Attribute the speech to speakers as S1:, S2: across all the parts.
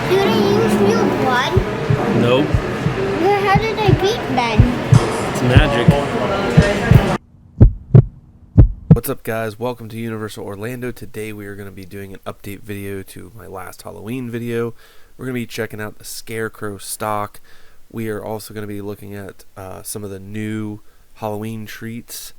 S1: Did I use new one?
S2: Nope.
S1: Then how did I beat Ben?
S2: It's magic. What's up, guys? Welcome to Universal Orlando. Today we are going to be doing an update video to my last Halloween video. We're going to be checking out the Scarecrow stock. We are also going to be looking at some of the new Halloween treats.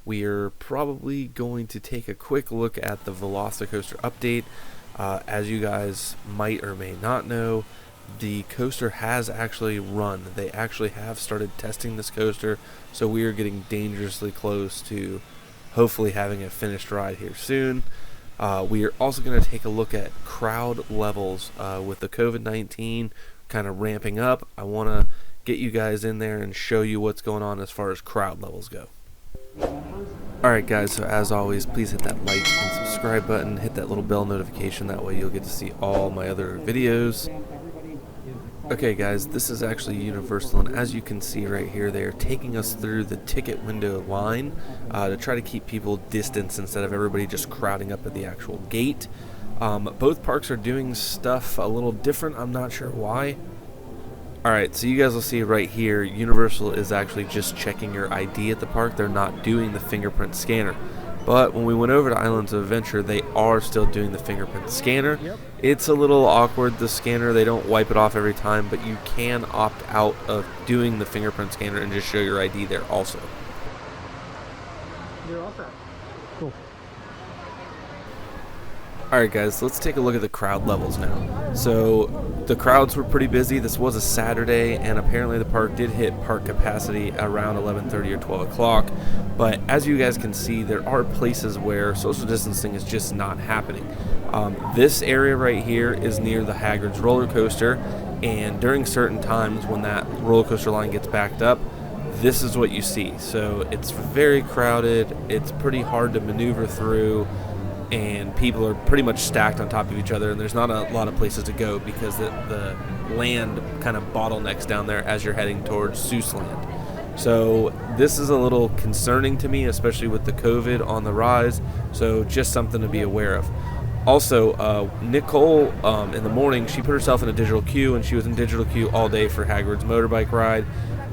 S2: We are probably going to take a quick look at the Velocicoaster update. As you guys might or may not know, the coaster has actually run. They actually have started testing this coaster, so we are getting dangerously close to hopefully having a finished ride here soon. We are also going to take a look at crowd levels with the COVID-19 kind of ramping up. I want to get you guys in there and show you what's going on as far as crowd levels go. Alright guys, so as always, please hit that like and subscribe button, hit that little bell notification, that way you'll get to see all my other videos. Okay guys, this is actually Universal, and as you can see right here, they are taking us through the ticket window line to try to keep people distanced instead of everybody just crowding up at the actual gate. Both parks are doing stuff a little different, I'm not sure why. Alright, so you guys will see right here, Universal is actually just checking your ID at the park. They're not doing the fingerprint scanner. But when we went over to Islands of Adventure, they are still doing the fingerprint scanner. Yep. It's a little awkward, the scanner. They don't wipe it off every time, but you can opt out of doing the fingerprint scanner and just show your ID there also.
S3: You're all set. Cool.
S2: Alright guys, let's take a look at the crowd levels now. So the crowds were pretty busy. This was a Saturday, and apparently the park did hit park capacity around 11:30 or 12 o'clock. But as you guys can see, there are places where social distancing is just not happening. This area right here is near the Hagrid's roller coaster, and during certain times when that roller coaster line gets backed up, this is what you see. So it's very crowded, it's pretty hard to maneuver through, and people are pretty much stacked on top of each other, and there's not a lot of places to go because the land kind of bottlenecks down there as you're heading towards Seuss Land. So this is a little concerning to me, especially with the COVID on the rise, so just something to be aware of. Also, Nicole, in the morning, she put herself in a digital queue, and she was in digital queue all day for Hagrid's motorbike ride,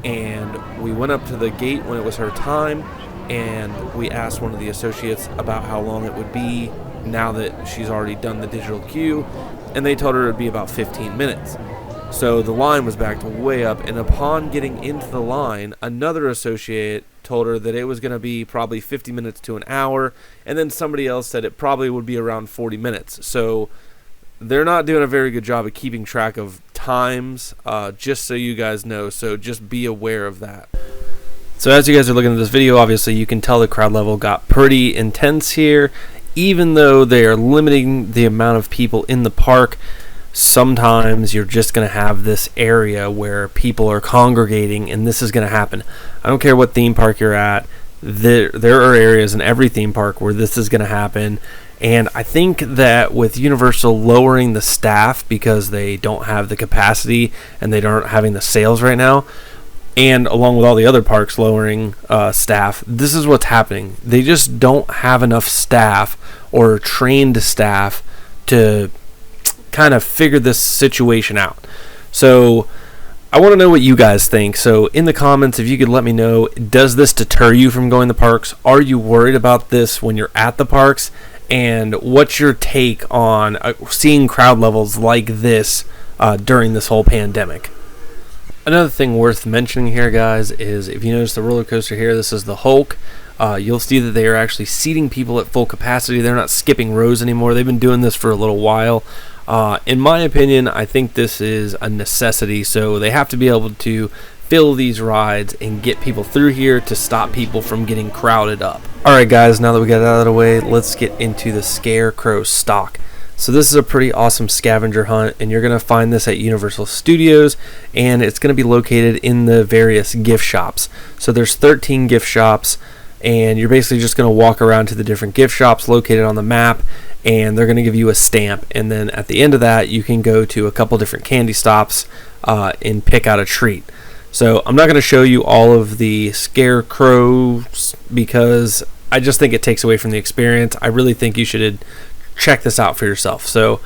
S2: and we went up to the gate when it was her time, and we asked one of the associates about how long it would be now that she's already done the digital queue, and they told her it would be about 15 minutes. So the line was backed way up, and upon getting into the line, another associate told her that it was going to be probably 50 minutes to an hour, and then somebody else said it probably would be around 40 minutes. So they're not doing a very good job of keeping track of times, just so you guys know, so just be aware of that. So as you guys are looking at this video, obviously you can tell the crowd level got pretty intense here. Even though they are limiting the amount of people in the park, sometimes you're just going to have this area where people are congregating, and this is going to happen. I don't care what theme park you're at, there are areas in every theme park where this is going to happen. And I think that with Universal lowering the staff because they don't have the capacity and they aren't having the sales right now, and along with all the other parks lowering staff, this is what's happening. They just don't have enough staff or trained staff to kind of figure this situation out. So I want to know what you guys think. So in the comments, if you could let me know, does this deter you from going to parks? Are you worried about this when you're at the parks? And what's your take on seeing crowd levels like this during this whole pandemic? Another thing worth mentioning here, guys, is if you notice the roller coaster here, this is the Hulk. You'll see that they are actually seating people at full capacity. They're not skipping rows anymore. They've been doing this for a little while. In my opinion, I think this is a necessity, so they have to be able to fill these rides and get people through here to stop people from getting crowded up. Alright guys, now that we got that out of the way, let's get into the Scarecrow stock. So this is a pretty awesome scavenger hunt, and you're going to find this at Universal Studios, and it's going to be located in the various gift shops. So there's 13 gift shops, and you're basically just going to walk around to the different gift shops located on the map, and they're going to give you a stamp, and then at the end of that you can go to a couple different candy stops and pick out a treat. So I'm not going to show you all of the scarecrows because I just think it takes away from the experience. I really think you should check this out for yourself. So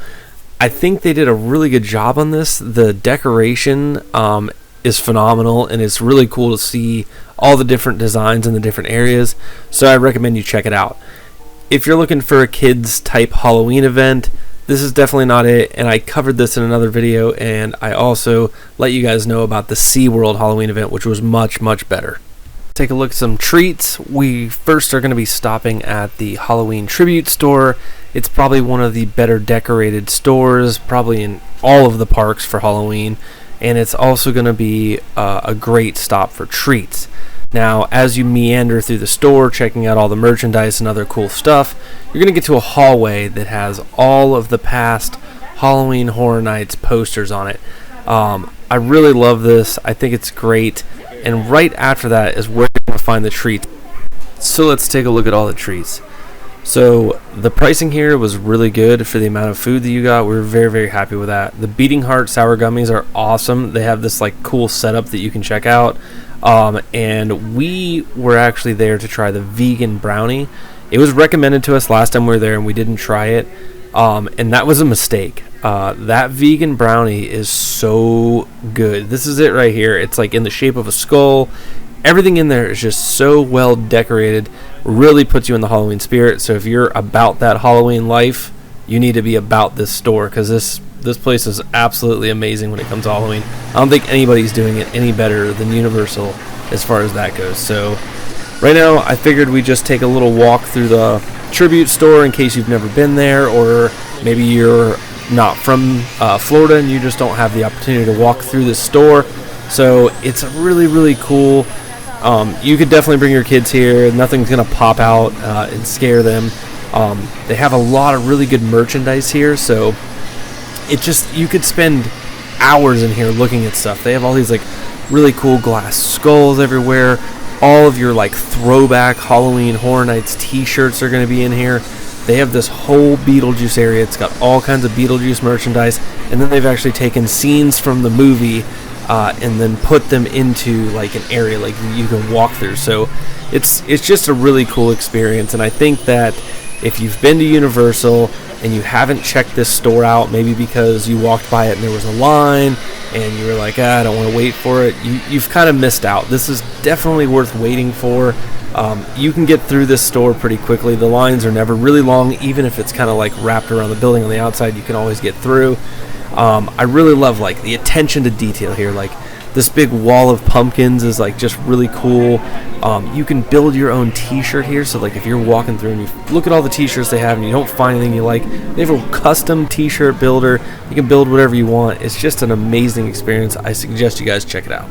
S2: I think they did a really good job on this. The decoration is phenomenal, and it's really cool to see all the different designs in the different areas. So I recommend you check it out. If you're looking for a kids type Halloween event, this is definitely not it, and I covered this in another video, and I also let you guys know about the SeaWorld Halloween event, which was much, much better. Take a look at some treats. We first are going to be stopping at the Halloween Tribute Store. It's probably one of the better decorated stores, probably in all of the parks for Halloween, and it's also going to be a great stop for treats. Now, as you meander through the store, checking out all the merchandise and other cool stuff, you're going to get to a hallway that has all of the past Halloween Horror Nights posters on it. I really love this. I think it's great. And right after that is where you're going to find the treats. So let's take a look at all the treats. So the pricing here was really good for the amount of food that you got. We were very, very happy with that. The Beating Heart Sour Gummies are awesome. They have this like cool setup that you can check out. And we were actually there to try the vegan brownie. It was recommended to us last time we were there and we didn't try it. And that was a mistake. That vegan brownie is so good. This is it right here. It's like in the shape of a skull. Everything in there is just so well decorated. Really puts you in the Halloween spirit. So if you're about that Halloween life, you need to be about this store, because this place is absolutely amazing when it comes to Halloween. I don't think anybody's doing it any better than Universal as far as that goes. So right now I figured we'd just take a little walk through the Tribute Store in case you've never been there, or maybe you're not from Florida and you just don't have the opportunity to walk through this store. So it's really, really cool. You could definitely bring your kids here. Nothing's going to pop out and scare them. They have a lot of really good merchandise here, so you could spend hours in here looking at stuff. They have all these like really cool glass skulls everywhere. All of your like throwback Halloween Horror Nights t-shirts are going to be in here. They have this whole Beetlejuice area. It's got all kinds of Beetlejuice merchandise, and then they've actually taken scenes from the movie and then put them into like an area like you can walk through. So it's just a really cool experience, and I think that if you've been to Universal and you haven't checked this store out, maybe because you walked by it and there was a line and you were like, I don't want to wait for it, you've kind of missed out. This is definitely worth waiting for. You can get through this store pretty quickly. The lines are never really long. Even if it's kind of like wrapped around the building on the outside, you can always get through. I really love like the attention to detail here. Like this big wall of pumpkins is like just really cool. You can build your own t-shirt here. So like if you're walking through and you look at all the t-shirts they have and you don't find anything you like, they have a custom t-shirt builder. You can build whatever you want. It's just an amazing experience. I suggest you guys check it out.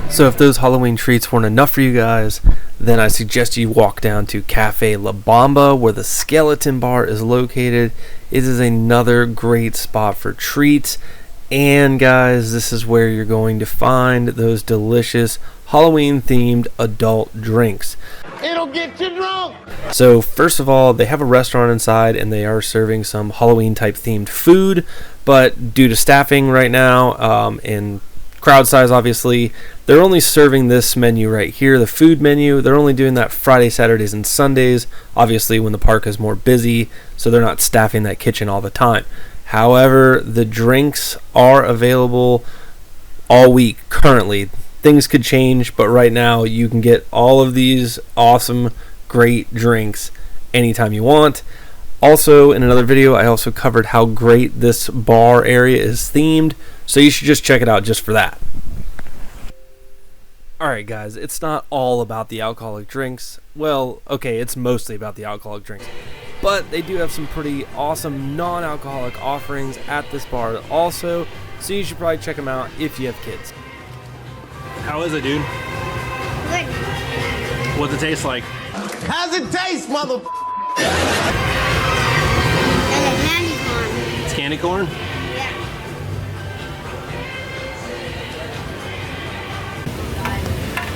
S2: So if those Halloween treats weren't enough for you guys, then I suggest you walk down to Cafe La Bamba, where the Skeleton Bar is located. It is another great spot for treats. And guys, this is where you're going to find those delicious Halloween-themed adult drinks.
S3: It'll get you drunk.
S2: So first of all, they have a restaurant inside, and they are serving some Halloween-type themed food. But due to staffing right now, and crowd size, obviously, they're only serving this menu right here, the food menu. They're only doing that Friday, Saturdays, and Sundays, obviously when the park is more busy, so they're not staffing that kitchen all the time. However, the drinks are available all week currently. Things could change, but right now you can get all of these awesome, great drinks anytime you want. Also, in another video, I also covered how great this bar area is themed, so you should just check it out just for that. Alright guys, it's not all about the alcoholic drinks. Well, okay, it's mostly about the alcoholic drinks. But they do have some pretty awesome non-alcoholic offerings at this bar also, so you should probably check them out if you have kids.
S4: How is it, dude?
S1: Good.
S4: What's it taste like?
S3: How's it taste, mother?
S1: And a candy corn.
S4: It's candy corn?
S1: Yeah.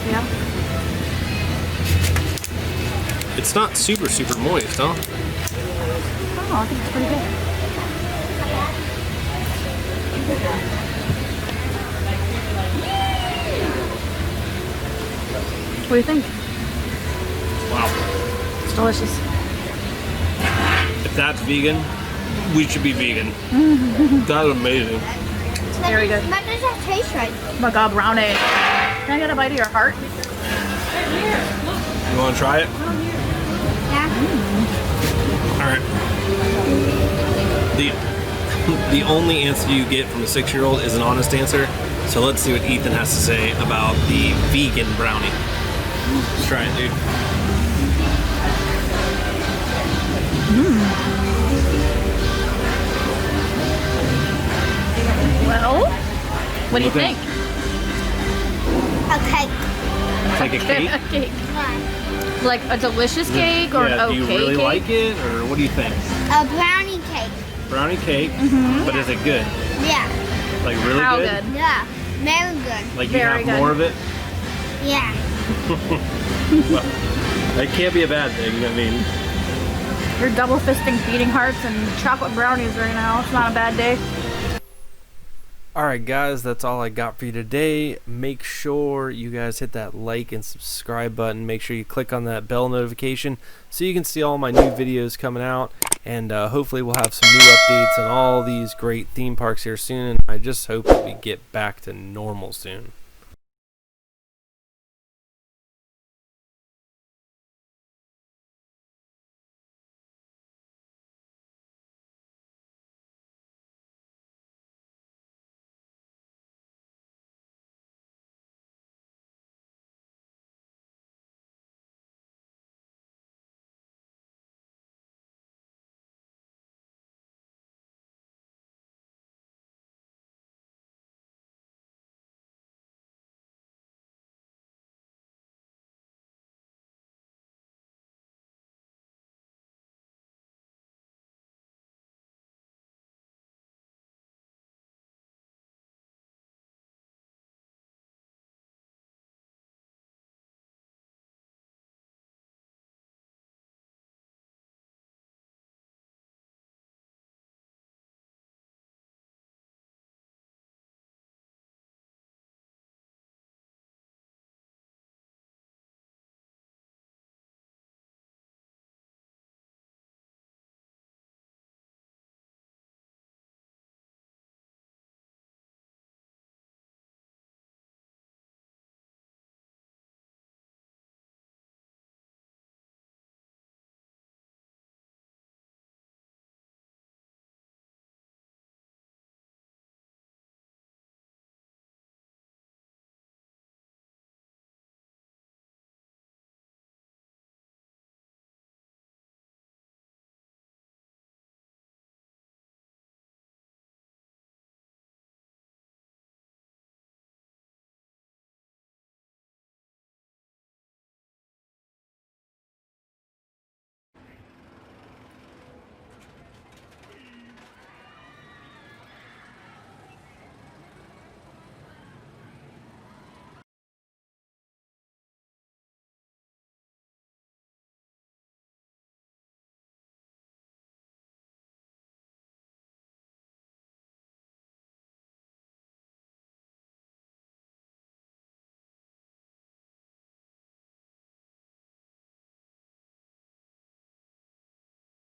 S1: Yeah.
S4: It's not super moist, huh?
S5: Oh, I think it's pretty good. What do you think?
S4: Wow.
S5: It's delicious.
S4: If that's vegan, We should be vegan. That is amazing.
S5: Very good.
S1: What does that taste like?
S5: Oh my god, brownie. Can I get a bite of your heart?
S4: You want to try it?
S1: Yeah.
S4: All right. The only answer you get from a 6-year-old is an honest answer. So let's see what Ethan has to say about the vegan brownie. Let's try it, dude.
S5: Well, what do you think?
S1: Okay.
S4: Like a cake?
S5: A cake. Like a delicious cake or
S4: Yeah,
S5: an
S4: do you
S5: okay
S4: really
S5: cake?
S4: like it, or what do you think?
S1: A brownie cake.
S4: Brownie cake, but is it good?
S1: Yeah.
S4: Like really
S5: How
S4: good?
S5: good?
S1: Yeah. Very good.
S4: Like you
S5: Very
S4: have
S5: good.
S4: more of it?
S1: Yeah.
S4: Well, that can't be a bad thing. I mean,
S5: You're double fisting beating hearts and chocolate brownies right now. It's not a bad day.
S2: Alright guys, that's all I got for you today. Make sure you guys hit that like and subscribe button. Make sure you click on that bell notification so you can see all my new videos coming out. And hopefully we'll have some new updates on all these great theme parks here soon. And I just hope that we get back to normal soon.